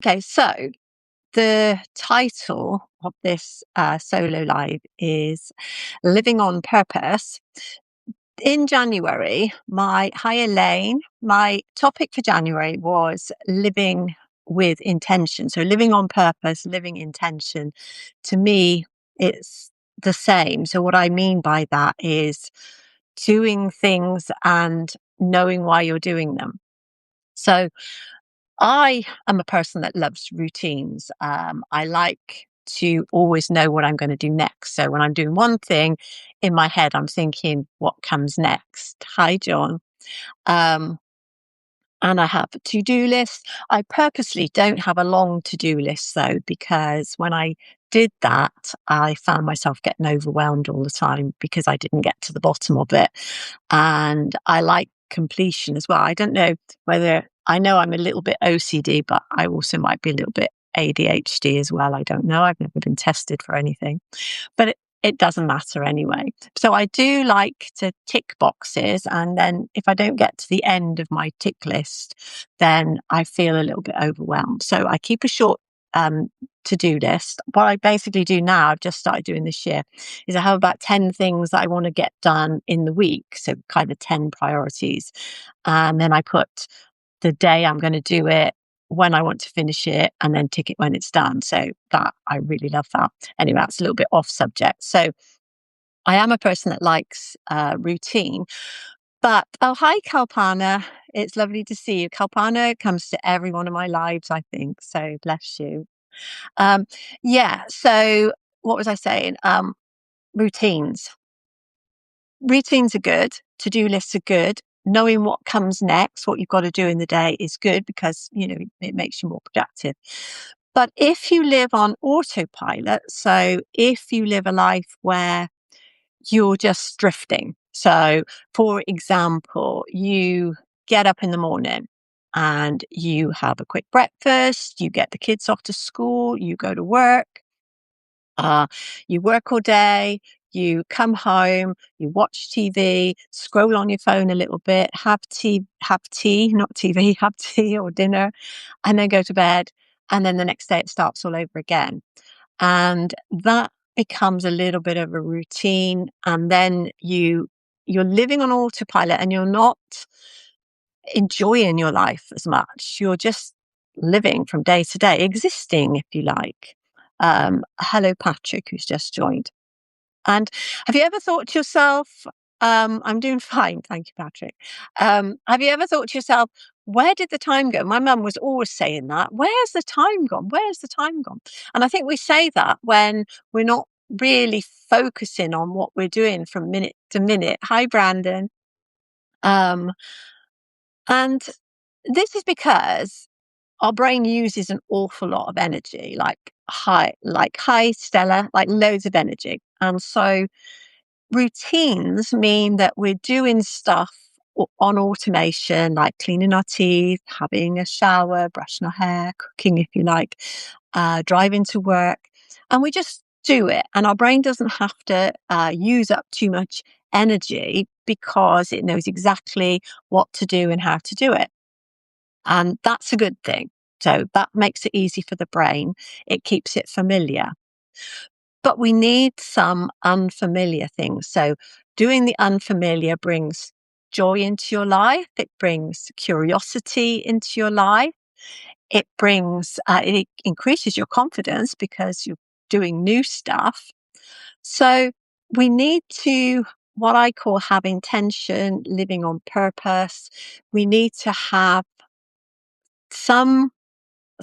Okay, so the title of this solo live is Living on Purpose. In January, hi Elaine, my topic for January was living with intention. So, living on purpose, living intention. To me, it's the same. So, what I mean by that is doing things and knowing why you're doing them. So, I am a person that loves routines. I like to always know what I'm going to do next. So when I'm doing one thing in my head, I'm thinking, what comes next? Hi, John. Um, and I have a to-do list. I purposely don't have a long to-do list though, because when I did that, I found myself getting overwhelmed all the time because I didn't get to the bottom of it. And I like completion as well. I don't know whether I know I'm a little bit OCD, but I also might be a little bit ADHD as well. I don't know. I've never been tested for anything, but it doesn't matter anyway. So I do like to tick boxes. And then if I don't get to the end of my tick list, then I feel a little bit overwhelmed. So I keep a short to-do list. What I basically do now, I've just started doing this year, is I have about 10 things that I want to get done in the week. So kind of 10 priorities. And then I put the day I'm going to do it, when I want to finish it, and then tick it when it's done. So that I really love that. Anyway, that's a little bit off subject. So I am a person that likes routine. But oh, hi, Kalpana. It's lovely to see you. Kalpana comes to every one of my lives, I think. So bless you. Um, yeah. So what was I saying? Routines. Routines are good. To-do lists are good. Knowing what comes next, what you've got to do in the day is good because, it makes you more productive. But if you live on autopilot, so if you live a life where you're just drifting. So, for example, you get up in the morning and you have a quick breakfast, you get the kids off to school, you go to work, uh, you work all day, you come home, you watch TV, scroll on your phone a little bit, have tea, not TV, have tea or dinner, and then go to bed. And then the next day it starts all over again. And that becomes a little bit of a routine. And then you're living on autopilot and you're not enjoying your life as much. You're just living from day to day, existing, if you like. Hello, Patrick, who's just joined. And have you ever thought to yourself, I'm doing fine, thank you, Patrick. Have you ever thought to yourself, where did the time go? My mum was always saying that. Where's the time gone? Where's the time gone? And I think we say that when we're not really focusing on what we're doing from minute to minute. Hi, Brandon. Um, and this is because our brain uses an awful lot of energy, like hi, Stella, like loads of energy. And so routines mean that we're doing stuff on automation, like cleaning our teeth, having a shower, brushing our hair, cooking, if you like, driving to work. And we just do it. And our brain doesn't have to use up too much energy because it knows exactly what to do and how to do it. And that's a good thing. So that makes it easy for the brain. It keeps it familiar. But we need some unfamiliar things. So doing the unfamiliar brings joy into your life. It brings curiosity into your life. It increases your confidence because you're doing new stuff. So we need to, what I call have intention, living on purpose. We need to have some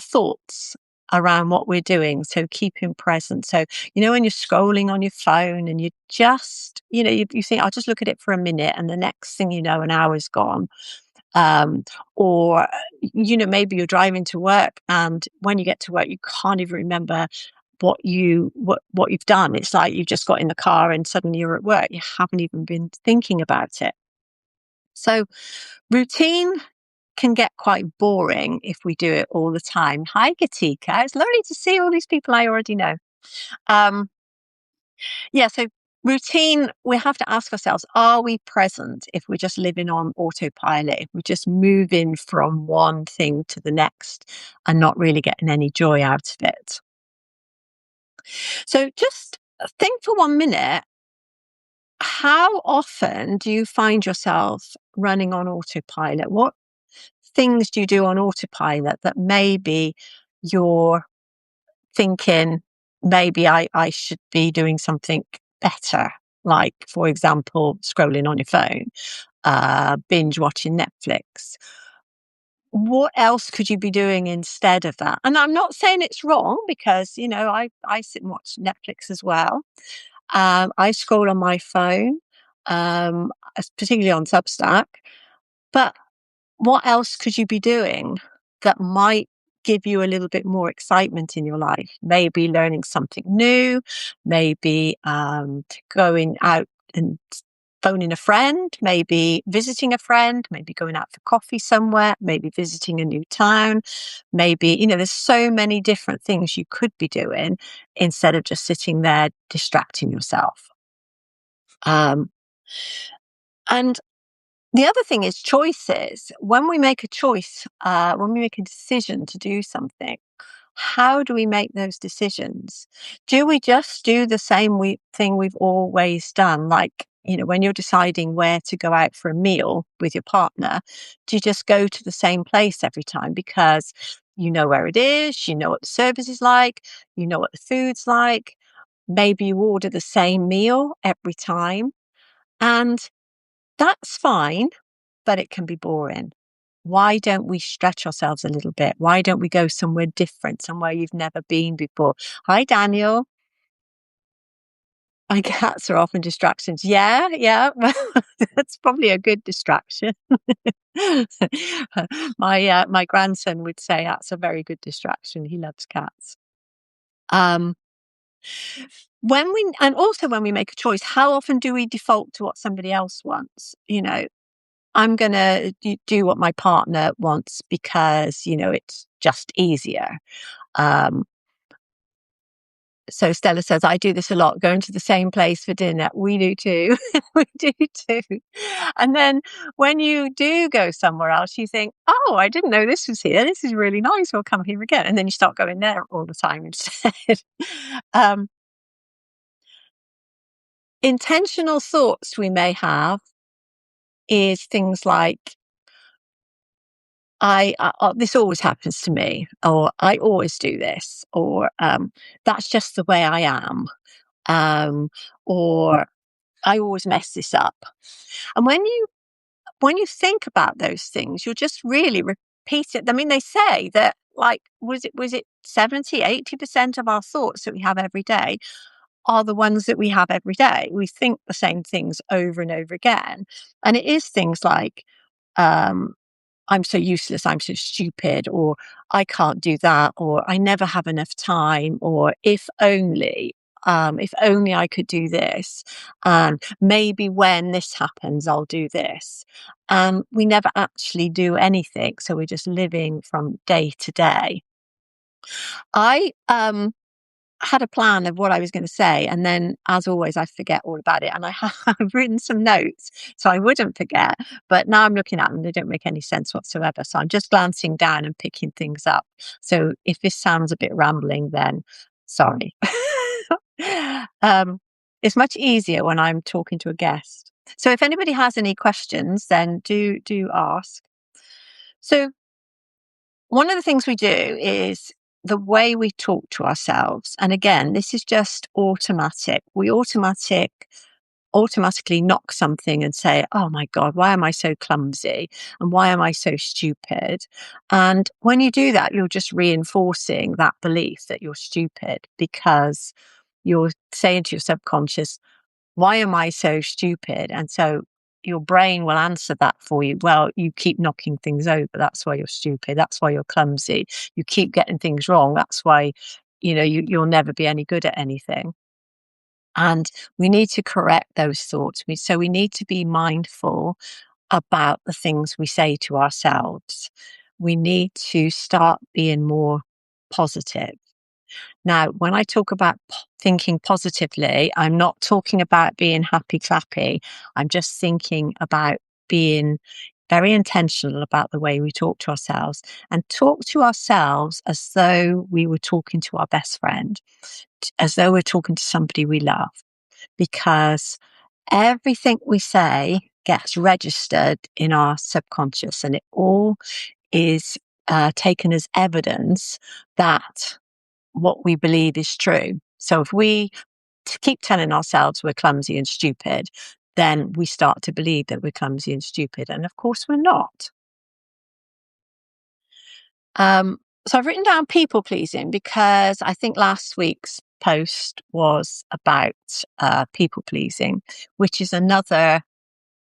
thoughts around what we're doing. So keeping present. So, when you're scrolling on your phone and you just, you think, I'll just look at it for a minute. And the next thing you know, an hour's gone. Or, maybe you're driving to work and when you get to work, you can't even remember what you've done. It's like you've just got in the car and suddenly you're at work. You haven't even been thinking about it. So routine can get quite boring if we do it all the time. Hi, Gatika. It's lovely to see all these people I already know. Um, yeah, so Routine, we have to ask ourselves, are we present if we're just living on autopilot, if we're just moving from one thing to the next and not really getting any joy out of it? So just think for 1 minute, how often do you find yourself running on autopilot? What things do you do on autopilot that maybe you're thinking, maybe I should be doing something better? Like, for example, scrolling on your phone, binge watching Netflix. What else could you be doing instead of that? And I'm not saying it's wrong because, I sit and watch Netflix as well. I scroll on my phone, particularly on Substack. But what else could you be doing that might give you a little bit more excitement in your life? Maybe learning something new, maybe going out and phoning a friend, maybe visiting a friend, maybe going out for coffee somewhere, maybe visiting a new town, maybe, there's so many different things you could be doing instead of just sitting there distracting yourself. Um, and the other thing is choices. When we make a choice, when we make a decision to do something, how do we make those decisions? Do we just do the same thing we've always done? Like, when you're deciding where to go out for a meal with your partner, do you just go to the same place every time because you know where it is, you know what the service is like, you know what the food's like? Maybe you order the same meal every time. And that's fine, but it can be boring. Why don't we stretch ourselves a little bit? Why don't we go somewhere different, somewhere you've never been before? Hi, Daniel. My cats are often distractions. Yeah, yeah. Well, that's probably a good distraction. My grandson would say that's a very good distraction. He loves cats. Um, and also when we make a choice, how often do we default to what somebody else wants? I'm going to do what my partner wants because, it's just easier. Um, so Stella says, I do this a lot, going to the same place for dinner. We do too. We do too. And then when you do go somewhere else, you think, oh, I didn't know this was here. This is really nice. We'll come here again. And then you start going there all the time instead. um, Intentional thoughts we may have is things like, this always happens to me, or I always do this, or that's just the way I am, um, or I always mess this up. And when you think about those things, you'll just really repeat it. I mean, they say that, like, was it 70-80% of our thoughts that we have every day are the ones that we have every day. We think the same things over and over again, and it is things like, um, I'm so useless, I'm so stupid, or I can't do that, or I never have enough time, or if only I could do this, and maybe when this happens, I'll do this. And we never actually do anything. So we're just living from day to day. I had a plan of what I was going to say, and then, as always, I forget all about it. And I have written some notes so I wouldn't forget. But now I'm looking at them; they don't make any sense whatsoever. So I'm just glancing down and picking things up. So if this sounds a bit rambling, then sorry. um, it's much easier when I'm talking to a guest. So if anybody has any questions, then do ask. So one of the things we do is the way we talk to ourselves. And again, this is just automatic. We automatically knock something and say, oh my God, why am I so clumsy? And why am I so stupid? And when you do that, you're just reinforcing that belief that you're stupid because you're saying to your subconscious, why am I so stupid? And so your brain will answer that for you. Well, you keep knocking things over. That's why you're stupid. That's why you're clumsy. You keep getting things wrong. That's why, you'll never be any good at anything. And we need to correct those thoughts. So we need to be mindful about the things we say to ourselves. We need to start being more positive. Now, when I talk about thinking positively, I'm not talking about being happy clappy. I'm just thinking about being very intentional about the way we talk to ourselves, and talk to ourselves as though we were talking to our best friend, as though we're talking to somebody we love, because everything we say gets registered in our subconscious, and it all is taken as evidence that what we believe is true. So if we keep telling ourselves we're clumsy and stupid, then we start to believe that we're clumsy and stupid. And of course, we're not. So I've written down people pleasing because I think last week's post was about people pleasing, which is another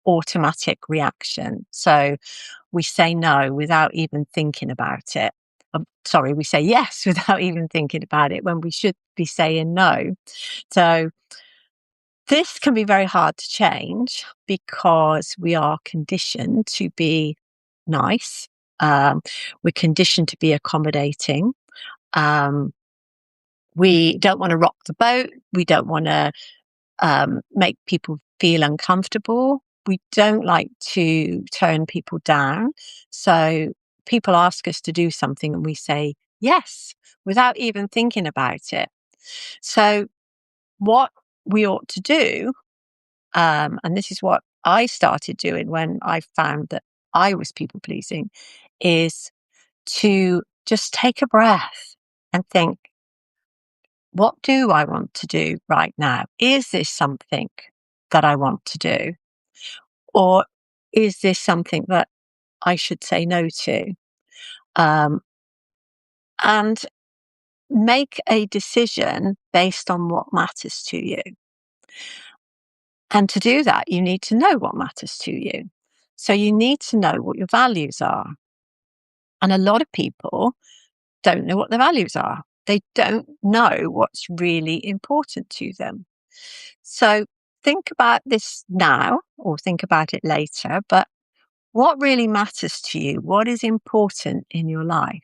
automatic reaction. So we say no without even thinking about it. Sorry, we say yes without even thinking about it when we should be saying no. So this can be very hard to change because we are conditioned to be nice. We're conditioned to be accommodating. Um, we don't want to rock the boat. We don't want to make people feel uncomfortable. We don't like to turn people down. So people ask us to do something and we say yes without even thinking about it. So what we ought to do, and this is what I started doing when I found that I was people pleasing, is to just take a breath and think, what do I want to do right now? Is this something that I want to do? Or is this something that I should say no to? Um, and make a decision based on what matters to you. And to do that, you need to know what matters to you. So you need to know what your values are. And a lot of people don't know what their values are. They don't know what's really important to them. So think about this now or think about it later, but what really matters to you? What is important in your life?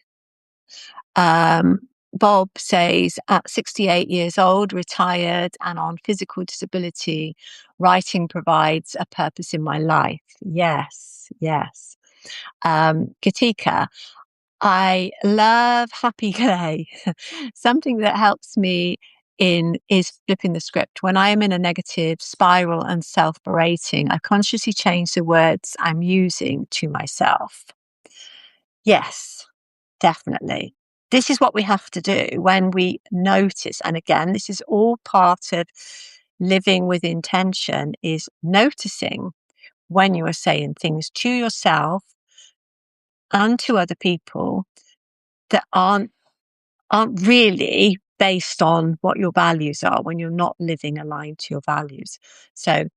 Um, Bob says, at 68 years old, retired and on physical disability, writing provides a purpose in my life. Yes, yes. Katika, I love happy clay. Something that helps me in is flipping the script. When I am in a negative spiral and self-berating, I consciously change the words I'm using to myself. Yes, definitely. This is what we have to do when we notice. And again, this is all part of living with intention, is noticing when you are saying things to yourself and to other people that aren't really based on what your values are, when you're not living aligned to your values. So,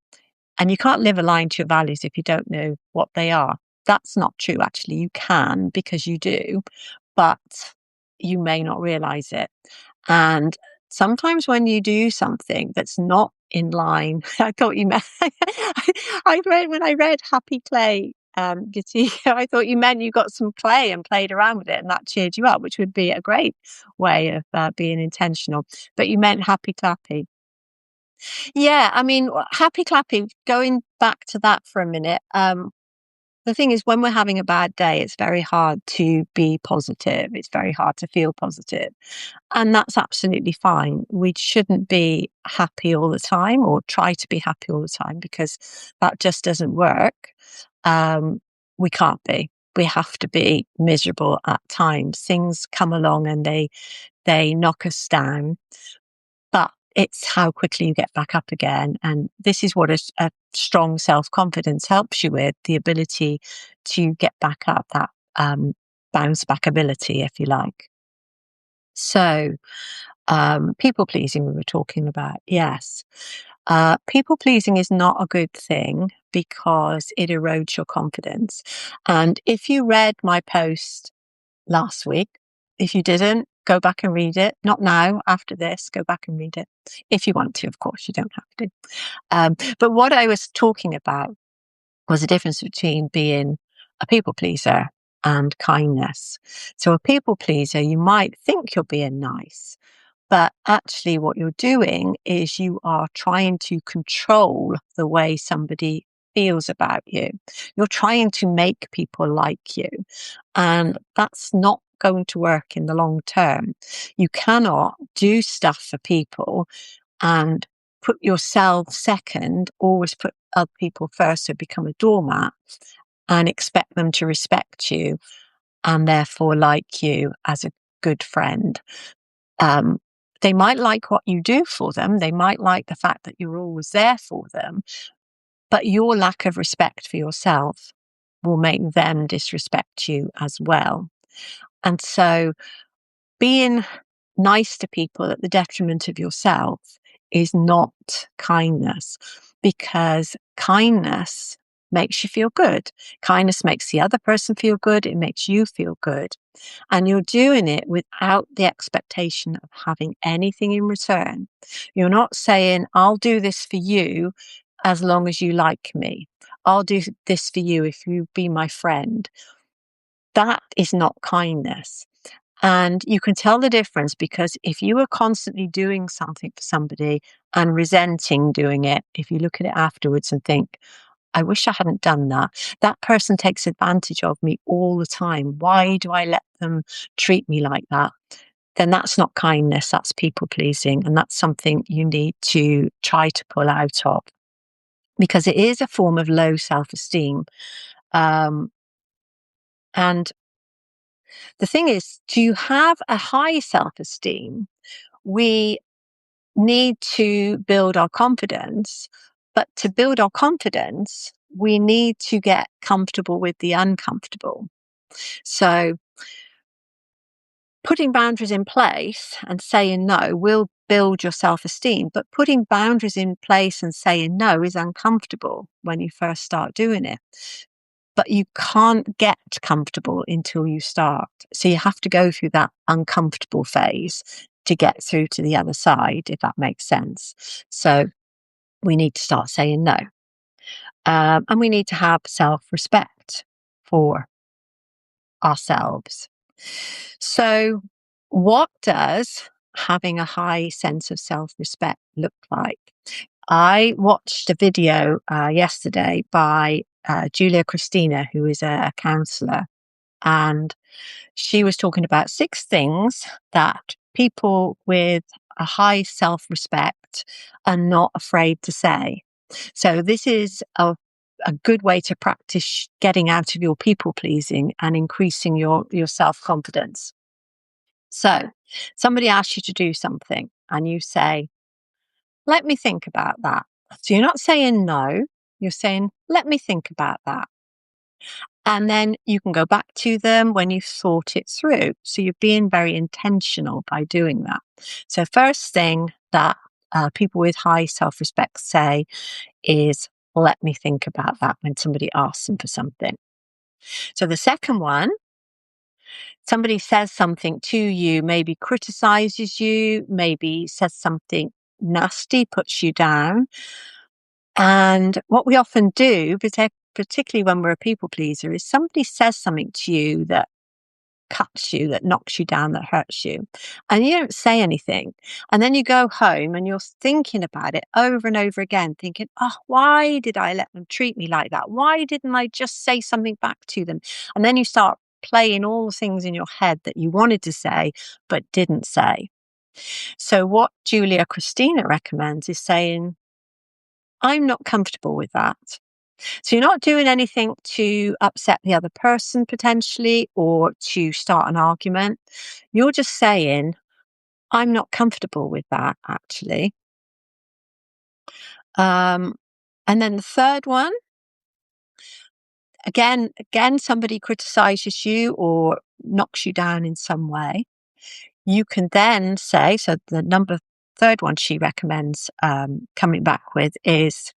and you can't live aligned to your values if you don't know what they are. That's not true, actually. You can, because you do, but you may not realize it. And sometimes when you do something that's not in line, I thought you meant, when I read Happy Clay, Gatika, I thought you meant you got some clay and played around with it and that cheered you up, which would be a great way of being intentional. But you meant Happy Clappy. Yeah, I mean, Happy Clappy, going back to that for a minute, the thing is, when we're having a bad day, it's very hard to be positive. It's very hard to feel positive. And that's absolutely fine. We shouldn't be happy all the time or try to be happy all the time, because that just doesn't work. We can't be. We have to be miserable at times. Things come along and they knock us down. But it's how quickly you get back up again. And this is what a strong self-confidence helps you with, the ability to get back up, that bounce back ability, if you like. So, people pleasing, we were talking about. Yes. People pleasing is not a good thing because it erodes your confidence. And if you read my post last week, if you didn't, go back and read it. Not now, after this, go back and read it. If you want to, of course, you don't have to. But what I was talking about was the difference between being a people pleaser and kindness. So a people pleaser, you might think you're being nice, but actually what you're doing is you are trying to control the way somebody feels about you. You're trying to make people like you. And that's not going to work in the long term. You cannot do stuff for people and put yourself second, always put other people first, so become a doormat and expect them to respect you and therefore like you as a good friend. Um, they might like what you do for them. They might like the fact that you're always there for them, but your lack of respect for yourself will make them disrespect you as well. And so being nice to people at the detriment of yourself is not kindness, because kindness makes you feel good. Kindness makes the other person feel good. It makes you feel good. And you're doing it without the expectation of having anything in return. You're not saying, I'll do this for you as long as you like me. I'll do this for you if you be my friend. That is not kindness. And you can tell the difference, because if you are constantly doing something for somebody and resenting doing it, if you look at it afterwards and think, I wish I hadn't done that. That person takes advantage of me all the time. Why do I let them treat me like that? Then that's not kindness, that's people pleasing. And that's something you need to try to pull out of, because it is a form of low self-esteem. And the thing is, to have a high self-esteem, we need to build our confidence. But to build our confidence, we need to get comfortable with the uncomfortable. So putting boundaries in place and saying no will build your self-esteem. But putting boundaries in place and saying no is uncomfortable when you first start doing it. But you can't get comfortable until you start. So you have to go through that uncomfortable phase to get through to the other side, if that makes sense. So we need to start saying no. And we need to have self-respect for ourselves. So what does having a high sense of self-respect look like? I watched a video yesterday by Julia Christina, who is a counsellor, and she was talking about 6 things that people with a high self-respect are not afraid to say. So this is a good way to practice getting out of your people pleasing and increasing your self-confidence. So somebody asks you to do something and you say, let me think about that. So you're not saying no, you're saying, let me think about that. And then you can go back to them when you've thought it through. So you're being very intentional by doing that. So first thing that people with high self-respect say is, let me think about that, when somebody asks them for something. So the second one, somebody says something to you, maybe criticizes you, maybe says something nasty, puts you down. And what we often do, particularly when we're a people pleaser, is somebody says something to you that cuts you, that knocks you down, that hurts you, and you don't say anything. And then you go home and you're thinking about it over and over again, thinking, oh, why did I let them treat me like that? Why didn't I just say something back to them? And then you start playing all the things in your head that you wanted to say but didn't say. So what Julia Christina recommends is saying, I'm not comfortable with that. So you're not doing anything to upset the other person potentially or to start an argument. You're just saying, I'm not comfortable with that, actually. And then the third one, again, somebody criticizes you or knocks you down in some way. You can then say, so the third one she recommends coming back with is,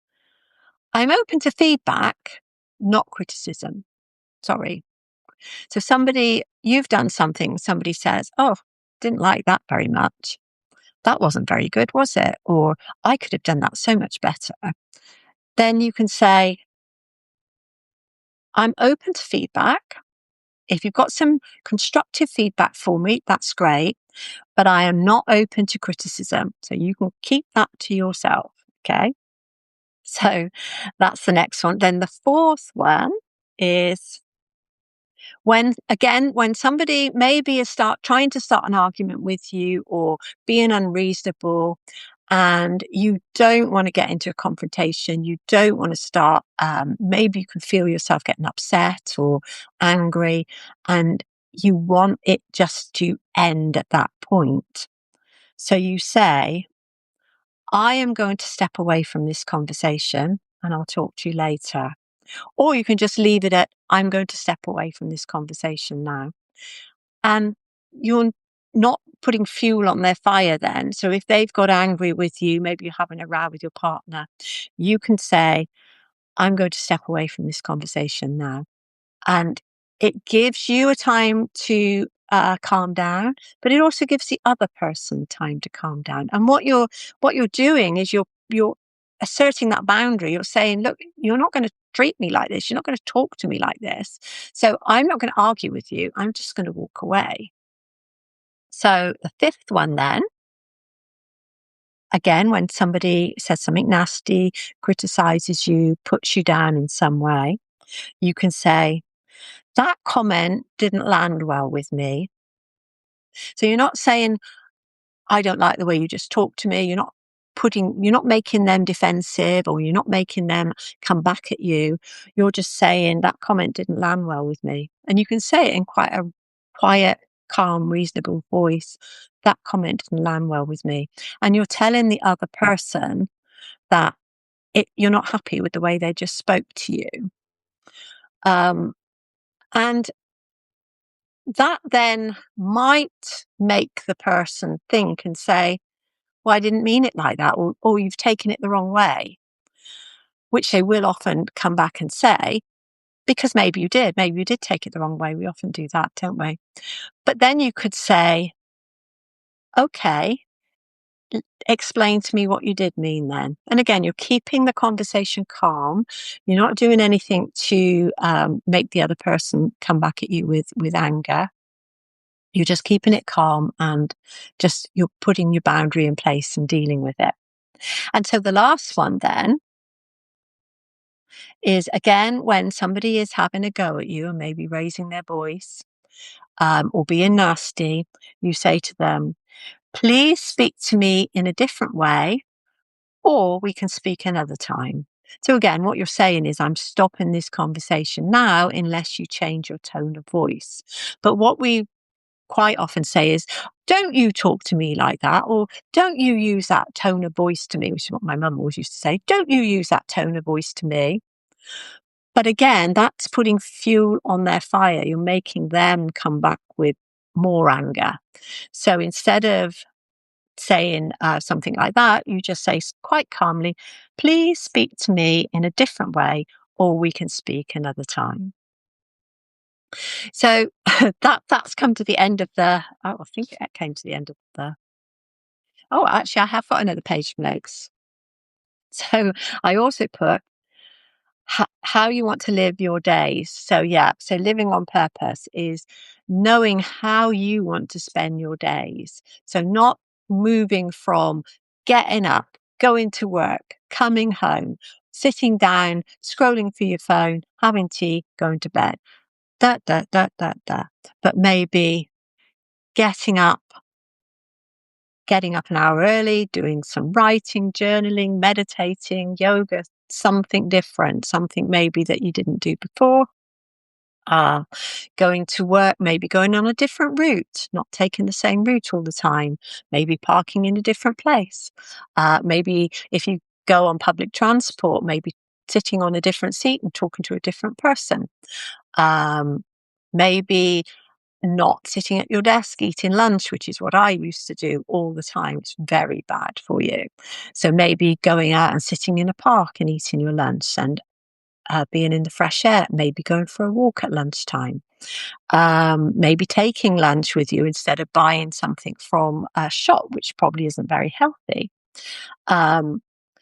I'm open to feedback, not criticism. Sorry. So you've done something, somebody says, oh, didn't like that very much. That wasn't very good, was it? Or I could have done that so much better. Then you can say, I'm open to feedback if you've got some constructive feedback for me, that's great, but I am not open to criticism. So you can keep that to yourself. Okay. So that's the next one. Then the fourth one is when somebody maybe is trying to start an argument with you or being unreasonable, and you don't want to get into a confrontation, you don't want to start, maybe you can feel yourself getting upset or angry, and you want it just to end at that point. So you say, I am going to step away from this conversation and I'll talk to you later. Or you can just leave it at, I'm going to step away from this conversation now. And you're not putting fuel on their fire then. So if they've got angry with you, maybe you're having a row with your partner, you can say, I'm going to step away from this conversation now. And it gives you a time to calm down, but it also gives the other person time to calm down. And what you're doing is you're asserting that boundary. You're saying, look, you're not going to treat me like this. You're not going to talk to me like this. So I'm not going to argue with you. I'm just going to walk away. So the fifth one then, again, when somebody says something nasty, criticizes you, puts you down in some way, you can say, that comment didn't land well with me. So you're not saying, I don't like the way you just talked to me. You're not making them defensive, or you're not making them come back at you. You're just saying that comment didn't land well with me. And you can say it in quite a quiet, calm, reasonable voice. That comment didn't land well with me. And you're telling the other person that you're not happy with the way they just spoke to you. And that then might make the person think and say, well, I didn't mean it like that, or you've taken it the wrong way, which they will often come back and say, because maybe you did take it the wrong way. We often do that, don't we? But then you could say, okay, explain to me what you did mean then. And again, you're keeping the conversation calm. You're not doing anything to make the other person come back at you with anger. You're just keeping it calm, and just you're putting your boundary in place and dealing with it. And so the last one then is, again, when somebody is having a go at you and maybe raising their voice, or being nasty, you say to them, please speak to me in a different way, or we can speak another time. So again, what you're saying is, I'm stopping this conversation now unless you change your tone of voice. But what we quite often say is, don't you talk to me like that, or don't you use that tone of voice to me, which is what my mum always used to say. Don't you use that tone of voice to me. But again, that's putting fuel on their fire. You're making them come back with more anger. So instead of saying something like that, you just say quite calmly, please speak to me in a different way, or we can speak another time. So that's come to the end of I think it came to the end of actually, I have got another page of notes. So I also put how you want to live your days. So yeah, so living on purpose is knowing how you want to spend your days. So not moving from getting up, going to work, coming home, sitting down, scrolling through your phone, having tea, going to bed. Da. But maybe getting up an hour early, doing some writing, journaling, meditating, yoga, something different, something maybe that you didn't do before. Going to work, maybe going on a different route, not taking the same route all the time, maybe parking in a different place. Maybe if you go on public transport, maybe sitting on a different seat and talking to a different person. Maybe not sitting at your desk eating lunch, which is what I used to do all the time. It's very bad for you. So maybe going out and sitting in a park and eating your lunch, and being in the fresh air, maybe going for a walk at lunchtime. Maybe taking lunch with you instead of buying something from a shop, which probably isn't very healthy.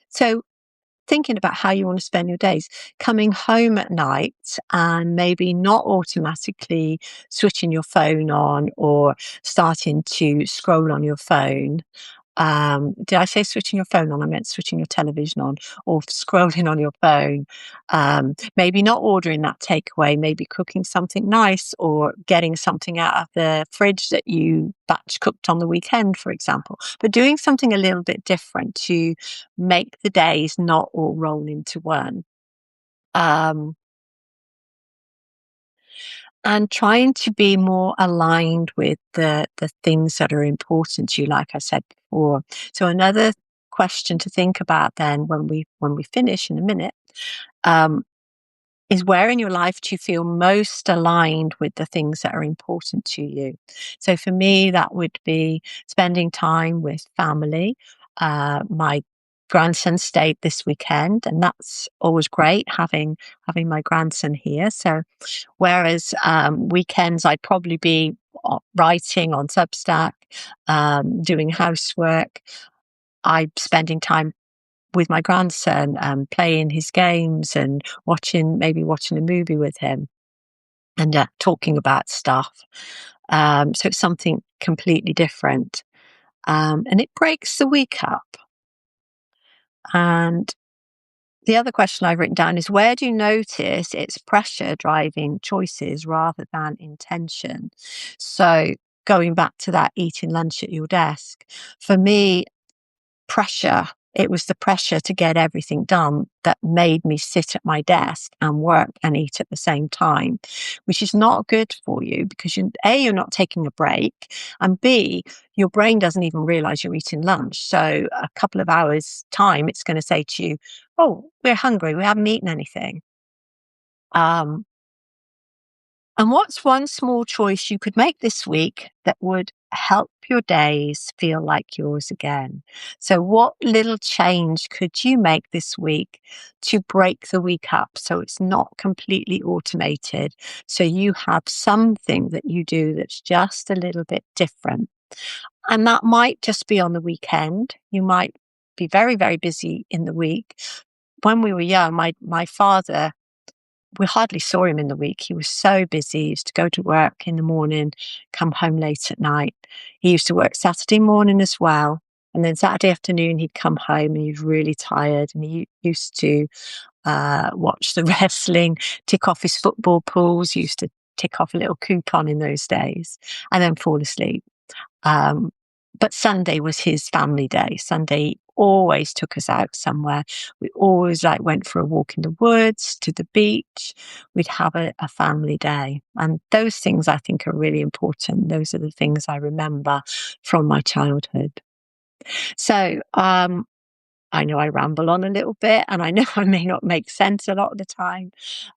So thinking about how you want to spend your days, coming home at night and maybe not automatically switching your phone on or starting to scroll on your phone. Did I say switching your phone on? I meant switching your television on or scrolling on your phone. Maybe not ordering that takeaway, maybe cooking something nice or getting something out of the fridge that you batch cooked on the weekend, for example. But doing something a little bit different to make the days not all roll into one. Um, and trying to be more aligned with the things that are important to you, like I said before. So another question to think about then when we finish in a minute, um, is where in your life do you feel most aligned with the things that are important to you? So for me, that would be spending time with family. My grandson stayed this weekend, and that's always great having my grandson here. So whereas weekends I'd probably be writing on Substack, doing housework. I'm spending time with my grandson, playing his games and maybe watching a movie with him and talking about stuff. So it's something completely different. And it breaks the week up. And the other question I've written down is, where do you notice it's pressure driving choices rather than intention? So going back to that eating lunch at your desk, for me, pressure. It was the pressure to get everything done that made me sit at my desk and work and eat at the same time, which is not good for you because you're not taking a break, and B, your brain doesn't even realize you're eating lunch. So a couple of hours time, it's going to say to you, "Oh, we're hungry. We haven't eaten anything." Um, and what's one small choice you could make this week that would help your days feel like yours again? So, what little change could you make this week to break the week up so it's not completely automated? So, you have something that you do that's just a little bit different. And that might just be on the weekend. You might be very, very busy in the week. When we were young, my father, we hardly saw him in the week. He was so busy. He used to go to work in the morning, come home late at night. He used to work Saturday morning as well. And then Saturday afternoon, he'd come home and he's really tired. And he used to watch the wrestling, tick off his football pools, he used to tick off a little coupon in those days, and then fall asleep. Um, but Sunday was his family day. Sunday always took us out somewhere. We always went for a walk in the woods, to the beach. We'd have a family day. And those things I think are really important. Those are the things I remember from my childhood. So, I know I ramble on a little bit and I know I may not make sense a lot of the time.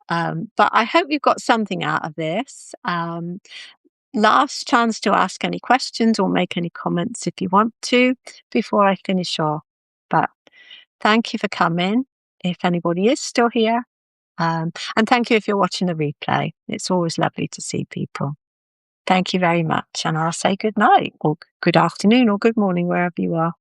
But I hope you've got something out of this. Last chance to ask any questions or make any comments if you want to before I finish off. But thank you for coming, if anybody is still here. And thank you if you're watching the replay. It's always lovely to see people. Thank you very much. And I'll say good night or good afternoon or good morning, wherever you are.